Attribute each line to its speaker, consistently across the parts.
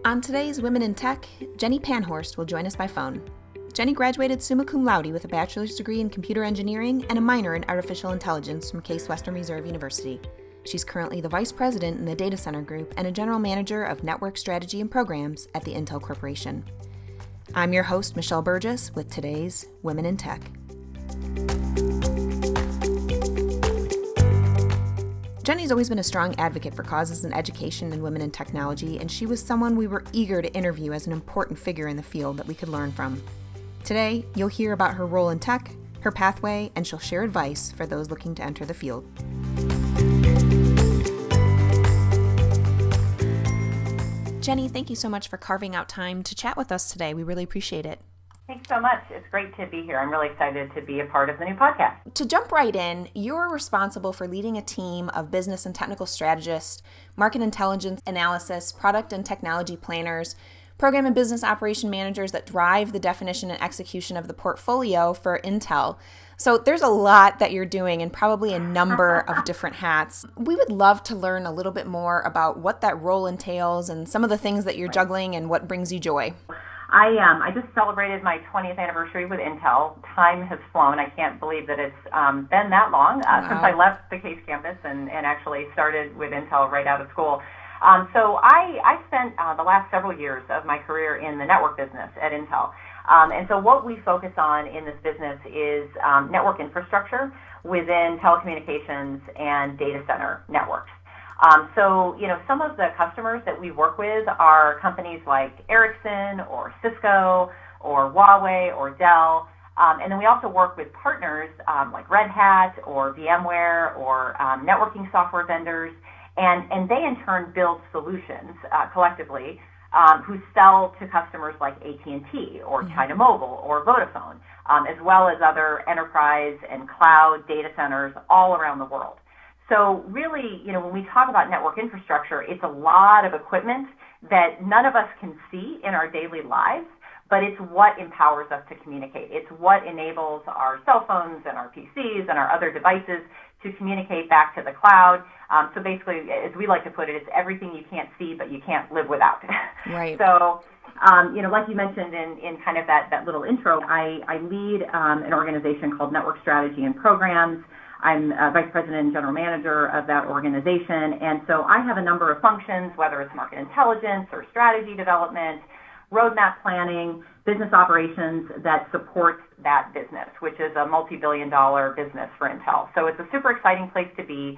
Speaker 1: On today's Women in Tech, Jeni Panhorst will join us by phone. Jeni graduated summa cum laude with a bachelor's degree in computer engineering and a minor in artificial intelligence from Case Western Reserve University. She's currently the vice president in the data center group and a general manager of network strategy and programs at the Intel Corporation. I'm your host, Michelle Burgess, with today's Women in Tech. Jeni's always been a strong advocate for causes in education and women in technology, and she was someone we were eager to interview as an important figure in the field that we could learn from. Today, you'll hear about her role in tech, her pathway, and she'll share advice for those looking to enter the field. Jeni, thank you so much for carving out time to chat with us today. We really appreciate it.
Speaker 2: Thanks so much. It's great to be here. I'm really excited to be a part of the new podcast.
Speaker 1: To jump right in, you're responsible for leading a team of business and technical strategists, market intelligence analysis, product and technology planners, program and business operation managers that drive the definition and execution of the portfolio for Intel. So there's a lot that you're doing and probably a number of different hats. We would love to learn a little bit more about what that role entails and some of the things that you're juggling and what brings you joy.
Speaker 2: I just celebrated my 20th anniversary with Intel. Time has flown. I can't believe that it's been that long since I left the Case campus and actually started with Intel right out of school. So I spent the last several years of my career in the network business at Intel. And so what we focus on in this business is network infrastructure within telecommunications and data center networks. So, some of the customers that we work with are companies like Ericsson or Cisco or Huawei or Dell. And then we also work with partners like Red Hat or VMware or networking software vendors. And they in turn build solutions collectively who sell to customers like AT&T or China Mobile or Vodafone, as well as other enterprise and cloud data centers all around the world. So really, when we talk about network infrastructure, it's a lot of equipment that none of us can see in our daily lives, but it's what empowers us to communicate. It's what enables our cell phones and our PCs and our other devices to communicate back to the cloud. So basically, as we like to put it, it's everything you can't see, but you can't live without.
Speaker 1: Right.
Speaker 2: So, like you mentioned in kind of that little intro, I lead an organization called Network Strategy and Programs. I'm vice president and general manager of that organization. And so I have a number of functions, whether it's market intelligence or strategy development, roadmap planning, business operations that support that business, which is a multi-billion-dollar business for Intel. So it's a super exciting place to be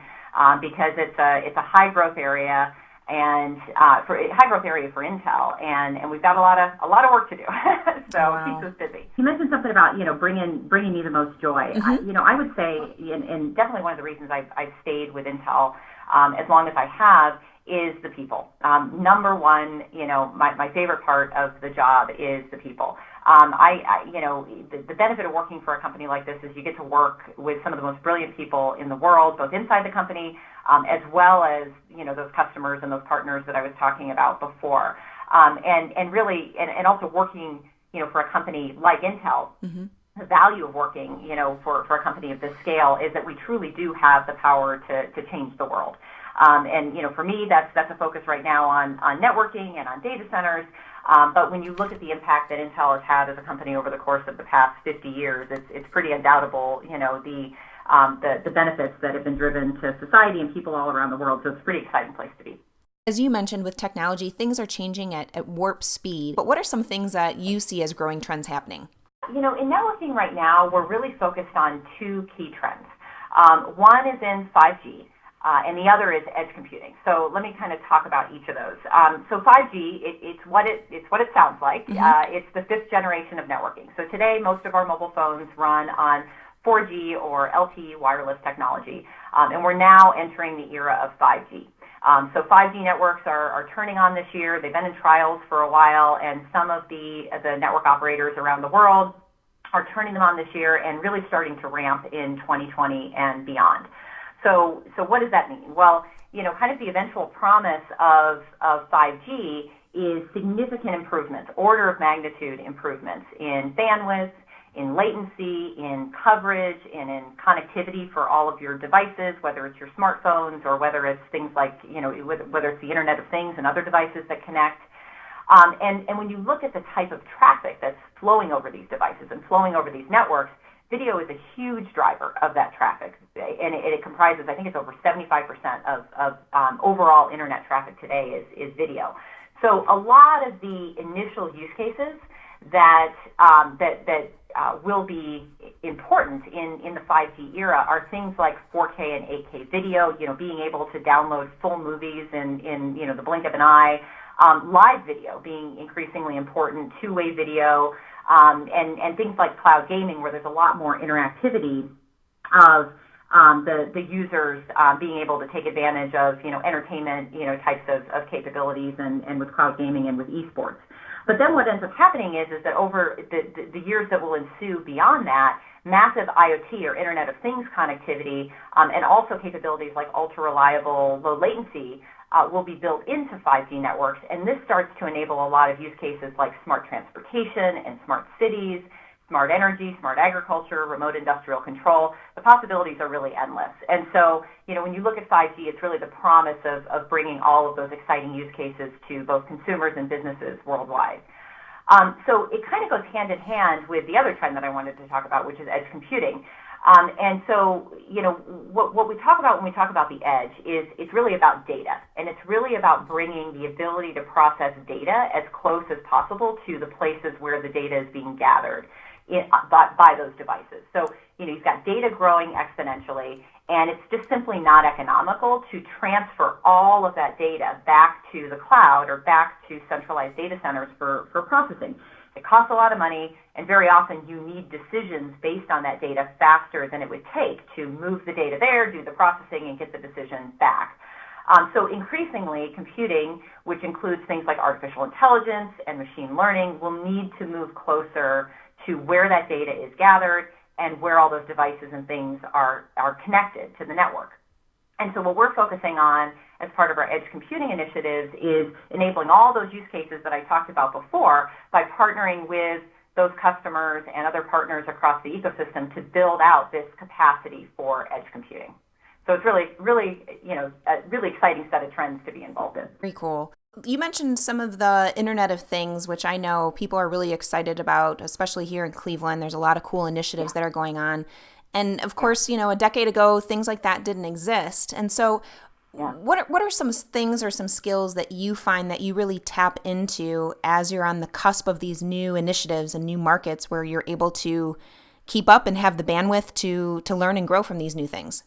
Speaker 2: because it's a high-growth area and for Intel, and we've got a lot of work to do. So it keeps us busy. You mentioned something about bringing me the most joy.
Speaker 1: Mm-hmm.
Speaker 2: I would say, and definitely one of the reasons I've stayed with Intel as long as I have is the people. Number one, my favorite part of the job is the people. The benefit of working for a company like this is you get to work with some of the most brilliant people in the world, both inside the company as well as those customers and those partners that I was talking about before, and also working for a company like Intel.
Speaker 1: Mm-hmm.
Speaker 2: The value of working for a company of this scale is that we truly do have the power to change the world. For me, that's a focus right now on networking and on data centers. But when you look at the impact that Intel has had as a company over the course of the past 50 years, it's pretty undoubtable, the benefits that have been driven to society and people all around the world. So it's a pretty exciting place to be.
Speaker 1: As you mentioned, with technology, things are changing at warp speed. But what are some things that you see as growing trends happening?
Speaker 2: In networking right now, we're really focused on two key trends. One is in 5G. And the other is edge computing. So let me kind of talk about each of those. So 5G, it's what it sounds like.
Speaker 1: Mm-hmm.
Speaker 2: It's the fifth generation of networking. So today, most of our mobile phones run on 4G or LTE wireless technology, and we're now entering the era of 5G. So 5G networks are turning on this year. They've been in trials for a while, and some of the network operators around the world are turning them on this year and really starting to ramp in 2020 and beyond. So what does that mean? Well, kind of the eventual promise of 5G is significant improvements, order of magnitude improvements in bandwidth, in latency, in coverage, and in connectivity for all of your devices, whether it's your smartphones or whether it's things like, whether it's the Internet of Things and other devices that connect. And when you look at the type of traffic that's flowing over these devices and flowing over these networks, video is a huge driver of that traffic, and it comprises, I think it's over 75% of overall Internet traffic today is video. So a lot of the initial use cases that will be important in the 5G era are things like 4K and 8K video, being able to download full movies in the blink of an eye, live video being increasingly important, two-way video, and things like cloud gaming, where there's a lot more interactivity of the users being able to take advantage of entertainment types of capabilities, and with cloud gaming and with esports. But then what ends up happening is that over the years that will ensue beyond that, massive IoT or Internet of Things connectivity, and also capabilities like ultra-reliable, low latency will be built into 5G networks, and this starts to enable a lot of use cases like smart transportation and smart cities, smart energy, smart agriculture, remote industrial control. The possibilities are really endless. And so, when you look at 5G, it's really the promise of bringing all of those exciting use cases to both consumers and businesses worldwide. So it kind of goes hand in hand with the other trend that I wanted to talk about, which is edge computing. And so, what we talk about when we talk about the edge is it's really about data, and it's really about bringing the ability to process data as close as possible to the places where the data is being gathered by those devices. So, you've got data growing exponentially, and it's just simply not economical to transfer all of that data back to the cloud or back to centralized data centers for processing. It costs a lot of money, and very often you need decisions based on that data faster than it would take to move the data there, do the processing, and get the decision back. So increasingly, computing, which includes things like artificial intelligence and machine learning, will need to move closer to where that data is gathered and where all those devices and things are connected to the network. And so what we're focusing on as part of our edge computing initiatives is enabling all those use cases that I talked about before by partnering with those customers and other partners across the ecosystem to build out this capacity for edge computing. So it's really, a really exciting set of trends to be involved in.
Speaker 1: Very cool. You mentioned some of the Internet of Things, which I know people are really excited about, especially here in Cleveland. There's a lot of cool initiatives that are going on. And of course, a decade ago, things like that didn't exist. And so what are some things or some skills that you find that you really tap into as you're on the cusp of these new initiatives and new markets where you're able to keep up and have the bandwidth to learn and grow from these new things?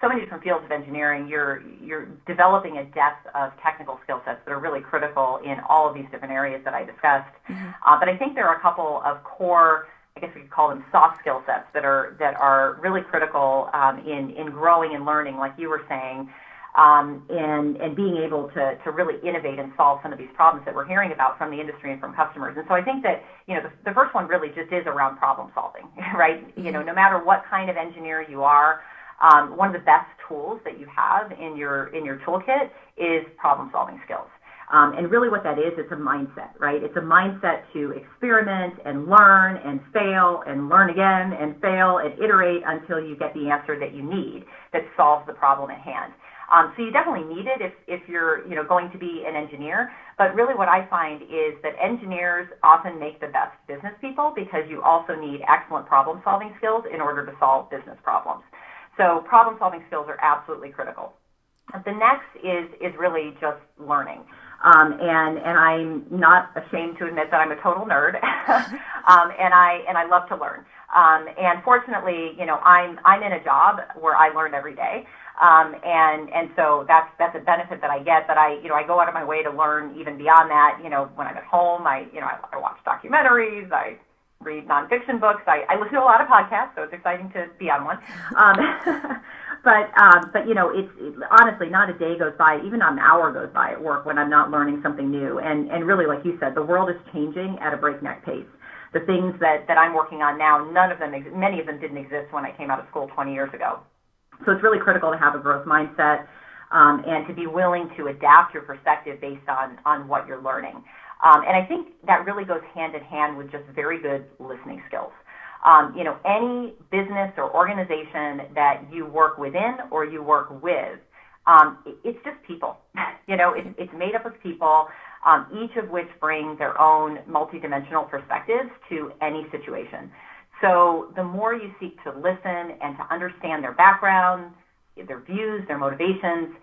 Speaker 2: So many different fields of engineering, you're developing a depth of technical skill sets that are really critical in all of these different areas that I discussed. Mm-hmm. But I think there are a couple of core, I guess we could call them soft skill sets that are really critical in growing and learning, like you were saying, and being able to really innovate and solve some of these problems that we're hearing about from the industry and from customers. And so I think that the first one really just is around problem solving, right? Mm-hmm. No matter what kind of engineer you are. One of the best tools that you have in your toolkit is problem-solving skills. And really what that is, it's a mindset, right? It's a mindset to experiment and learn and fail and learn again and fail and iterate until you get the answer that you need that solves the problem at hand. So you definitely need it if you're going to be an engineer. But really what I find is that engineers often make the best business people because you also need excellent problem-solving skills in order to solve business problems. So problem-solving skills are absolutely critical. The next is really just learning. And I'm not ashamed to admit that I'm a total nerd, and I love to learn. And fortunately, I'm in a job where I learn every day, and so that's a benefit that I get. But I go out of my way to learn even beyond that. When I'm at home, I watch documentaries, I read nonfiction books. I listen to a lot of podcasts, so it's exciting to be on one. But it's honestly not a day goes by, even not an hour goes by at work when I'm not learning something new. And really, like you said, the world is changing at a breakneck pace. The things that I'm working on now, many of them didn't exist when I came out of school 20 years ago. So it's really critical to have a growth mindset and to be willing to adapt your perspective based on what you're learning. And I think that really goes hand in hand with just very good listening skills. Any business or organization that you work within or you work with, it's just people. It's made up of people, each of which bring their own multidimensional perspectives to any situation. So the more you seek to listen and to understand their background, their views, their motivations,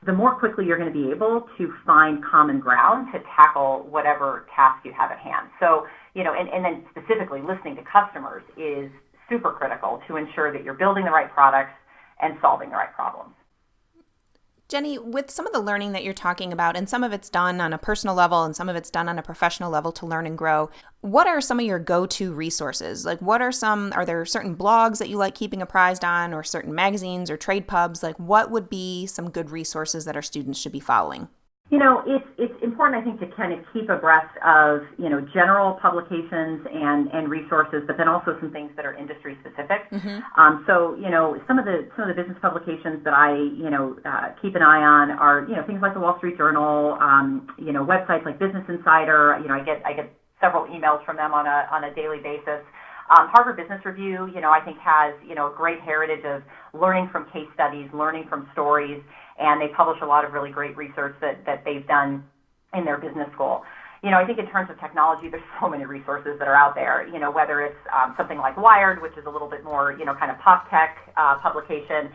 Speaker 2: the more quickly you're going to be able to find common ground to tackle whatever task you have at hand. So, and then specifically listening to customers is super critical to ensure that you're building the right products and solving the right problems.
Speaker 1: Jeni, with some of the learning that you're talking about, and some of it's done on a personal level and some of it's done on a professional level to learn and grow, what are some of your go-to resources? Like are there certain blogs that you like keeping apprised on, or certain magazines or trade pubs? Like what would be some good resources that our students should be following?
Speaker 2: It's important, I think, to kind of keep abreast of, general publications and resources, but then also some things that are industry specific. Mm-hmm. So, some of the business publications that I, keep an eye on are, things like the Wall Street Journal, websites like Business Insider. I get several emails from them on a daily basis. Harvard Business Review, I think has, a great heritage of learning from case studies, learning from stories, and they publish a lot of really great research that they've done in their business school. I think in terms of technology, there's so many resources that are out there, whether it's something like Wired, which is a little bit more, kind of pop tech publication,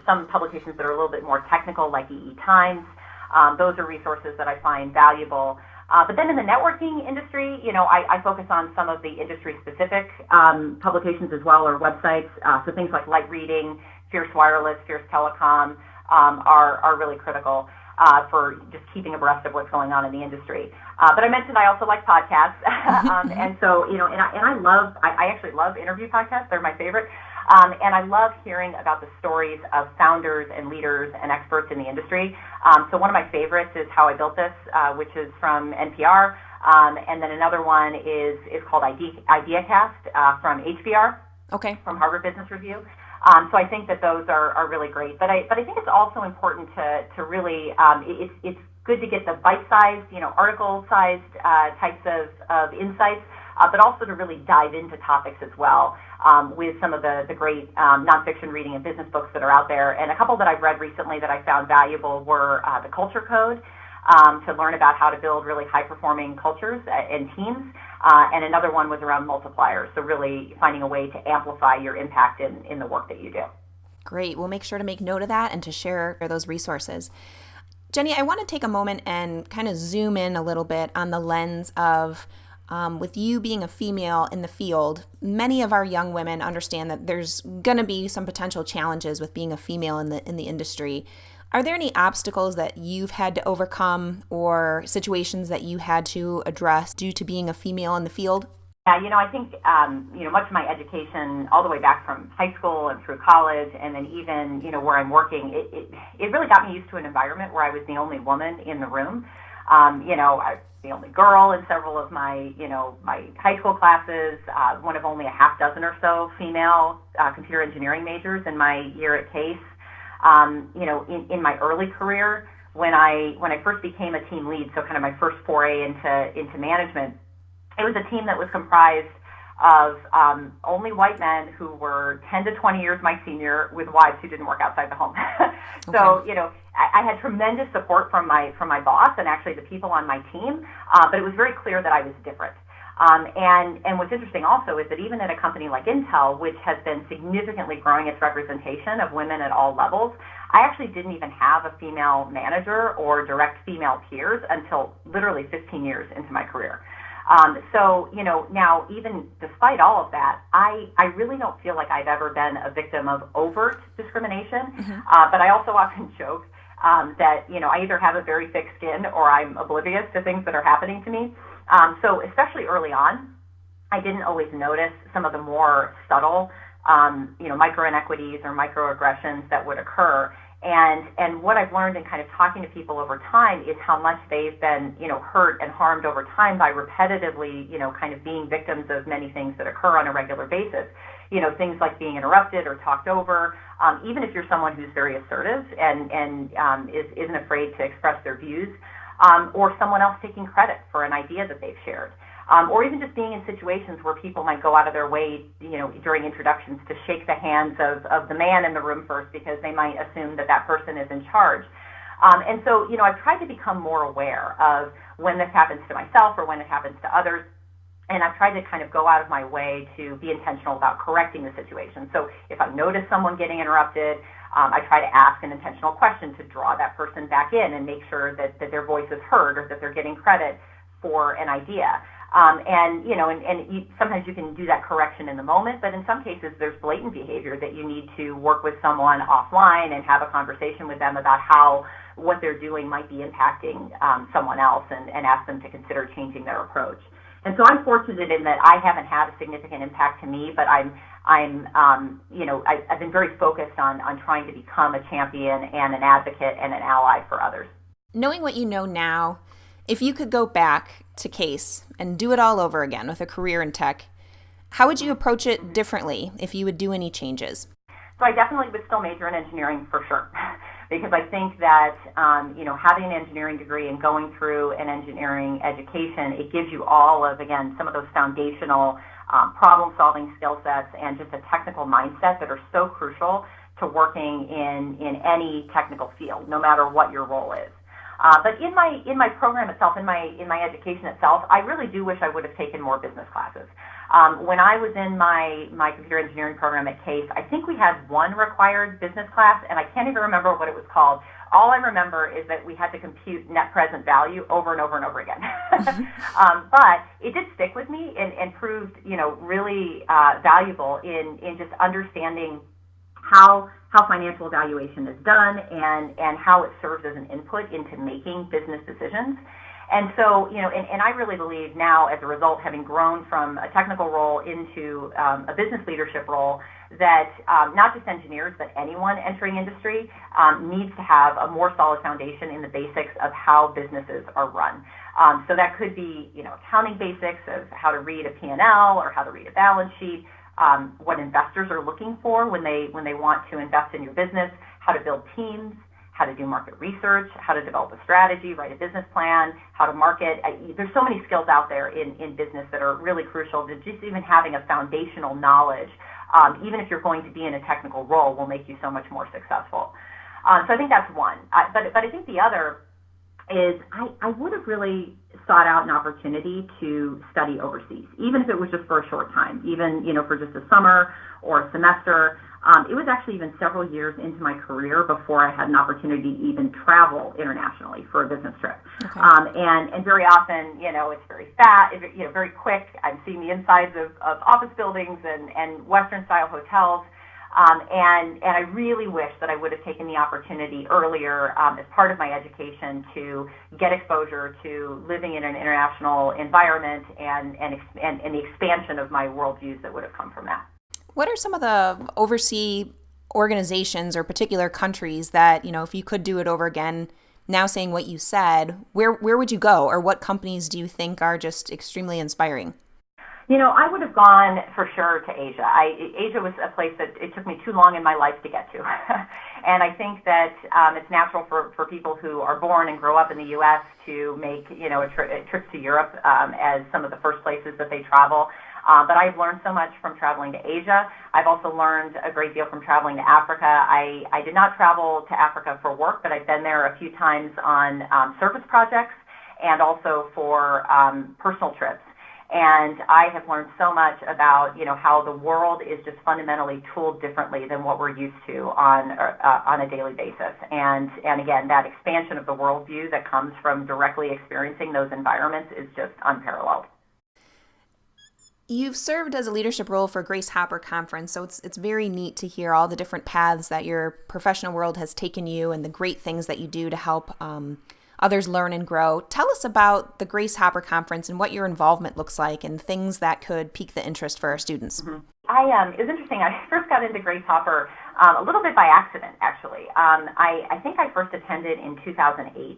Speaker 2: some publications that are a little bit more technical, like EE Times. Those are resources that I find valuable. But then in the networking industry, I focus on some of the industry-specific publications as well, or websites. So things like Light Reading, Fierce Wireless, Fierce Telecom are really critical for just keeping abreast of what's going on in the industry. But I mentioned I also like podcasts, and so I actually love interview podcasts. They're my favorite. And I love hearing about the stories of founders and leaders and experts in the industry. So one of my favorites is How I Built This, which is from NPR. And then another one is called IdeaCast from HBR, from Harvard Business Review. So I think that those are really great. But I think it's also important to really, it's good to get the bite-sized, article-sized types of insights, but also to really dive into topics as well with some of the great nonfiction reading and business books that are out there. And a couple that I've read recently that I found valuable were The Culture Code, to learn about how to build really high-performing cultures and teams. And another one was around multipliers, so really finding a way to amplify your impact in the work that you do.
Speaker 1: Great. We'll make sure to make note of that and to share those resources. Jeni, I want to take a moment and kind of zoom in a little bit on the lens of with you being a female in the field. Many of our young women understand that there's going to be some potential challenges with being a female in the industry. Are there any obstacles that you've had to overcome or situations that you had to address due to being a female in the field?
Speaker 2: Yeah, I think, much of my education, all the way back from high school and through college, and then even, where I'm working, it really got me used to an environment where I was the only woman in the room. I was the only girl in several of my, my high school classes, one of only a half dozen or so female computer engineering majors in my year at Case. In my early career, when I first became a team lead, so kind of my first foray into management, it was a team that was comprised of only white men who were 10 to 20 years my senior, with wives who didn't work outside the home. So, I had tremendous support from my boss and actually the people on my team, but it was very clear that I was different. And what's interesting also is that even at a company like Intel, which has been significantly growing its representation of women at all levels, I actually didn't even have a female manager or direct female peers until literally 15 years into my career. So, now even despite all of that, I really don't feel like I've ever been a victim of overt discrimination. Mm-hmm. But I also often joke that, I either have a very thick skin or I'm oblivious to things that are happening to me. So especially early on, I didn't always notice some of the more subtle, micro inequities or microaggressions that would occur. And what I've learned in kind of talking to people over time is how much they've been, hurt and harmed over time by repetitively, kind of being victims of many things that occur on a regular basis. Things like being interrupted or talked over, even if you're someone who's very assertive and isn't afraid to express their views. or someone else taking credit for an idea that they've shared. Or even just being in situations where people might go out of their way, during introductions to shake the hands of the man in the room first because they might assume that that person is in charge. And so, I've tried to become more aware of when this happens to myself or when it happens to others. And I've tried to kind of go out of my way to be intentional about correcting the situation. So if I notice someone getting interrupted, I try to ask an intentional question to draw that person back in and make sure that their voice is heard or that they're getting credit for an idea. Sometimes you can do that correction in the moment, but in some cases there's blatant behavior that you need to work with someone offline and have a conversation with them about how what they're doing might be impacting someone else and ask them to consider changing their approach. And so I'm fortunate in that I haven't had a significant impact to me, but I've been very focused on trying to become a champion and an advocate and an ally for others.
Speaker 1: Knowing what you know now, if you could go back to Case and do it all over again with a career in tech, how would you approach it differently if you would do any changes?
Speaker 2: So I definitely would still major in engineering for sure, because I think that having an engineering degree and going through an engineering education, it gives you all of, again, some of those foundational problem-solving skill sets and just a technical mindset that are so crucial to working in any technical field, no matter what your role is. But in my program itself, in my education itself, I really do wish I would have taken more business classes. When I was in my computer engineering program at Case, I think we had one required business class, and I can't even remember what it was called. All I remember is that we had to compute net present value over and over and over again. But it did stick with me and proved, really valuable in just understanding how financial evaluation is done and how it serves as an input into making business decisions. And so, and I really believe now, as a result, having grown from a technical role into a business leadership role, that not just engineers, but anyone entering industry needs to have a more solid foundation in the basics of how businesses are run. So that could be, accounting basics of how to read a P&L or how to read a balance sheet, what investors are looking for when they want to invest in your business, how to build teams, how to do market research, how to develop a strategy, write a business plan, how to market. There's so many skills out there in business that are really crucial to just even having a foundational knowledge, even if you're going to be in a technical role, will make you so much more successful. So I think that's one. But I think the other is I would have really sought out an opportunity to study overseas, even if it was just for a short time, even, for just a summer or a semester. It was actually even several years into my career before I had an opportunity to even travel internationally for a business trip. Okay. And very often, it's very fast, very quick. I'm seeing the insides of office buildings and Western-style hotels. And I really wish that I would have taken the opportunity earlier as part of my education to get exposure to living in an international environment and the expansion of my worldviews that would have come from that.
Speaker 1: What are some of the overseas organizations or particular countries that, if you could do it over again, now saying what you said, where would you go, or what companies do you think are just extremely inspiring?
Speaker 2: I would have gone for sure to Asia. Asia was a place that it took me too long in my life to get to. And I think that it's natural for people who are born and grow up in the U.S. to make, trips to Europe as some of the first places that they travel. But I've learned so much from traveling to Asia. I've also learned a great deal from traveling to Africa. I did not travel to Africa for work, but I've been there a few times on service projects and also for personal trips. And I have learned so much about, how the world is just fundamentally tooled differently than what we're used to on a daily basis. And again, that expansion of the worldview that comes from directly experiencing those environments is just unparalleled.
Speaker 1: You've served as a leadership role for Grace Hopper Conference, so it's very neat to hear all the different paths that your professional world has taken you and the great things that you do to help others learn and grow. Tell us about the Grace Hopper Conference and what your involvement looks like and things that could pique the interest for our students.
Speaker 2: Mm-hmm. It was interesting. I first got into Grace Hopper a little bit by accident, actually. I think I first attended in 2008.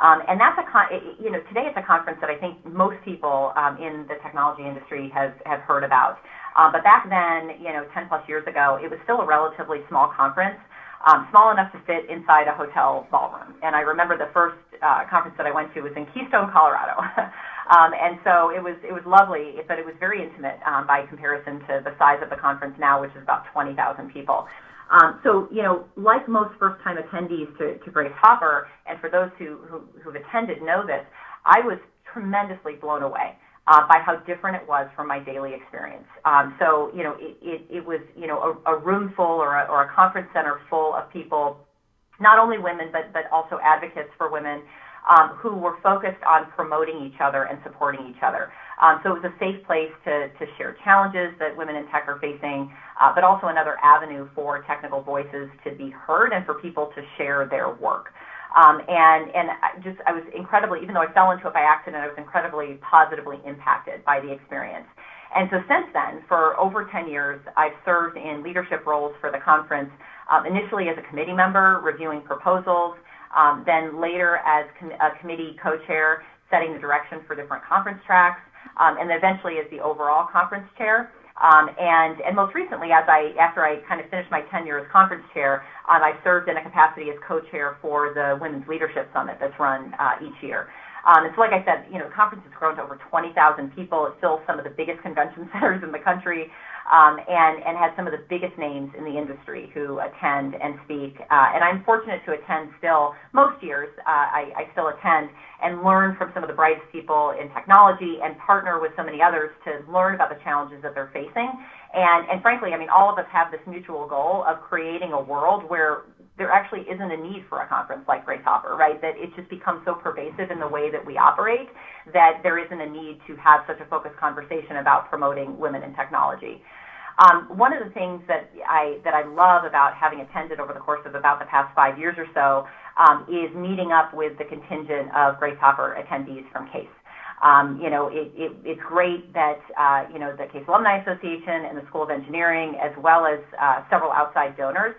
Speaker 2: And that's today it's a conference that I think most people in the technology industry have heard about. But back then, 10 plus years ago, it was still a relatively small conference, small enough to fit inside a hotel ballroom. And I remember the first conference that I went to was in Keystone, Colorado. And so it was lovely, but it was very intimate by comparison to the size of the conference now, which is about 20,000 people. So, like most first-time attendees to Grace Hopper, and for those who've attended know this, I was tremendously blown away by how different it was from my daily experience. So, it was, a room full or a conference center full of people, not only women, but also advocates for women, who were focused on promoting each other and supporting each other. So it was a safe place to share challenges that women in tech are facing, but also another avenue for technical voices to be heard and for people to share their work. And I was incredibly, even though I fell into it by accident, I was incredibly positively impacted by the experience. And so since then, for over 10 years, I've served in leadership roles for the conference, initially as a committee member, reviewing proposals, then later as a committee co-chair, setting the direction for different conference tracks, and then eventually as the overall conference chair. And most recently, after I kind of finished my tenure as conference chair, I served in a capacity as co-chair for the Women's Leadership Summit that's run each year. And so like I said, the conference has grown to over 20,000 people. It fills some of the biggest convention centers in the country, and has some of the biggest names in the industry who attend and speak. And I'm fortunate to attend still. Most years, I still attend and learn from some of the brightest people in technology and partner with so many others to learn about the challenges that they're facing. And frankly, all of us have this mutual goal of creating a world where there actually isn't a need for a conference like Grace Hopper, right? That it's just become so pervasive in the way that we operate that there isn't a need to have such a focused conversation about promoting women in technology. One of the things that I love about having attended over the course of about the past 5 years or so is meeting up with the contingent of Grace Hopper attendees from CASE. It's great that, the CASE Alumni Association and the School of Engineering, as well as several outside donors,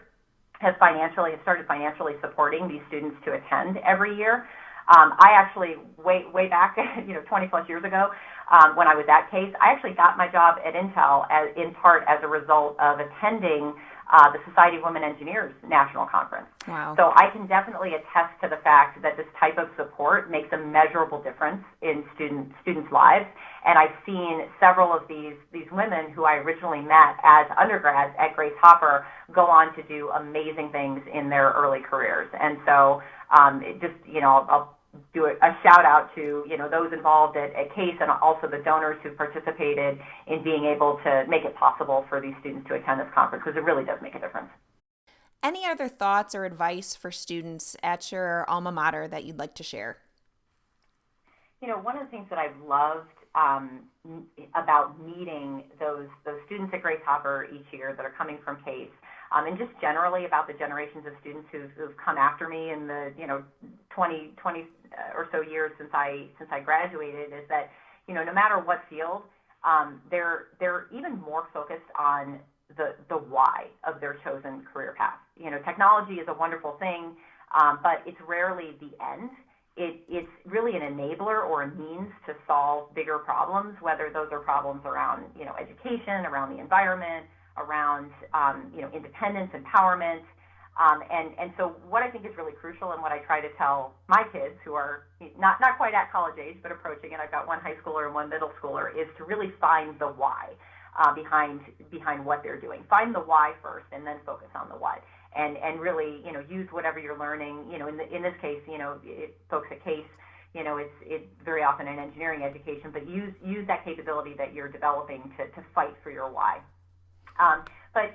Speaker 2: have started financially supporting these students to attend every year. I actually, way back, 20 plus years ago, when I was at CASE, I actually got my job at Intel in part as a result of attending the Society of Women Engineers National Conference.
Speaker 1: Wow.
Speaker 2: So I can definitely attest to the fact that this type of support makes a measurable difference in students' lives. And I've seen several of these women who I originally met as undergrads at Grace Hopper go on to do amazing things in their early careers. And so I'll do a shout out to those involved at CASE and also the donors who participated in being able to make it possible for these students to attend this conference, because it really does make a difference.
Speaker 1: Any other thoughts or advice for students at your alma mater that you'd like to share?
Speaker 2: One of the things that I've loved about meeting those students at Grace Hopper each year that are coming from CASE, and just generally about the generations of students who've come after me in the 20 or so years since I graduated, is that no matter what field, they're even more focused on the why of their chosen career path. Technology is a wonderful thing, but it's rarely the end. It's really an enabler or a means to solve bigger problems, whether those are problems around education, around the environment, around independence, empowerment. And so what I think is really crucial, and what I try to tell my kids who are not quite at college age but approaching, and I've got one high schooler and one middle schooler, is to really find the why behind what they're doing. Find the why first, and then focus on the why. And really, use whatever you're learning. In this case, folks at CASE, it's very often an engineering education, but use that capability that you're developing to fight for your why. But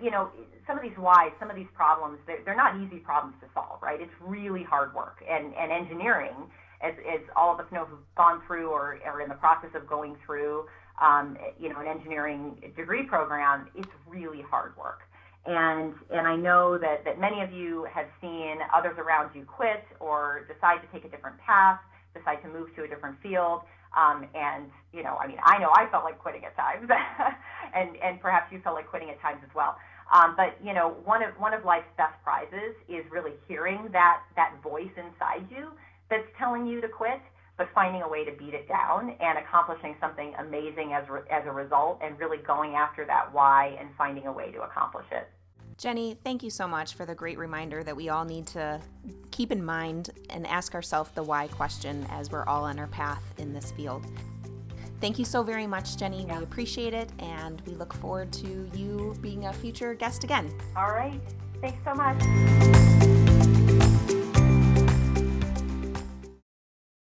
Speaker 2: some of these whys, some of these problems, they're not easy problems to solve, right? It's really hard work. And engineering, as all of us know who've gone through or are in the process of going through, an engineering degree program, it's really hard work. And I know that many of you have seen others around you quit or decide to take a different path, decide to move to a different field. I know I felt like quitting at times, and perhaps you felt like quitting at times as well. But one of life's best prizes is really hearing that voice inside you that's telling you to quit, but finding a way to beat it down and accomplishing something amazing as a result, and really going after that why and finding a way to accomplish it.
Speaker 1: Jeni, thank you so much for the great reminder that we all need to keep in mind and ask ourselves the why question as we're all on our path in this field. Thank you so very much, Jeni. We appreciate it, and we look forward to you being a future guest again.
Speaker 2: All right. Thanks so much.